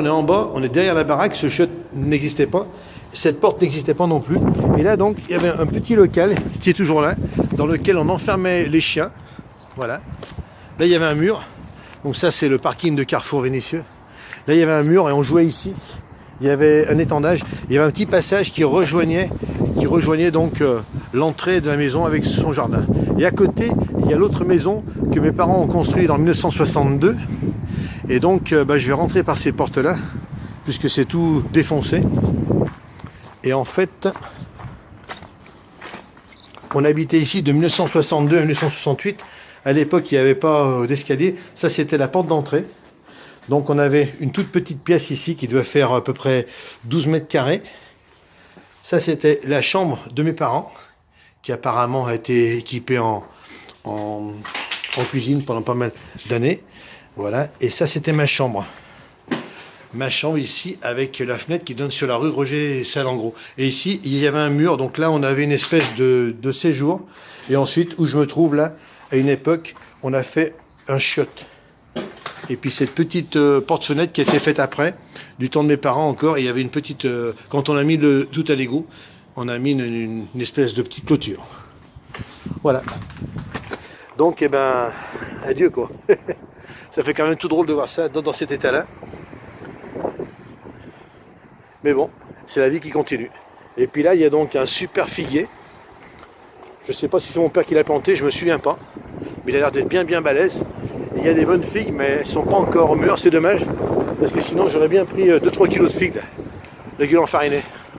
On est en bas, on est derrière la baraque, ce chiotte n'existait pas, cette porte n'existait pas non plus. Et là donc, il y avait un petit local qui est toujours là, dans lequel on enfermait les chiens. Voilà. Là, il y avait un mur. Donc ça, c'est le parking de Carrefour Vénitieux. Là, il y avait un mur et on jouait ici. Il y avait un étendage. Il y avait un petit passage qui rejoignait donc l'entrée de la maison avec son jardin. Et à côté, il y a l'autre maison que mes parents ont construite en 1962. Et donc, je vais rentrer par ces portes-là, puisque c'est tout défoncé. Et en fait, on habitait ici de 1962 à 1968. À l'époque, il n'y avait pas d'escalier. Ça, c'était la porte d'entrée. Donc, on avait une toute petite pièce ici qui devait faire à peu près 12 mètres carrés. Ça, c'était la chambre de mes parents, qui apparemment a été équipée en cuisine pendant pas mal d'années. Voilà, et ça c'était ma chambre. Ma chambre ici avec la fenêtre qui donne sur la rue Roger Salengro. Et ici il y avait un mur, donc là on avait une espèce de séjour. Et ensuite où je me trouve là, à une époque, on a fait un chiotte. Et puis cette petite porte-fenêtre qui a été faite après, du temps de mes parents encore, il y avait une petite... quand on a mis tout à l'égout, on a mis une espèce de petite clôture. Voilà. Donc, adieu quoi. Ça fait quand même tout drôle de voir ça dans cet état-là. Mais bon, c'est la vie qui continue. Et puis là, il y a donc un super figuier. Je ne sais pas si c'est mon père qui l'a planté, je ne me souviens pas. Mais il a l'air d'être bien balèze. Et il y a des bonnes figues, mais elles ne sont pas encore mûres, c'est dommage. Parce que sinon, j'aurais bien pris 2-3 kilos de figues. La gueule enfarinée.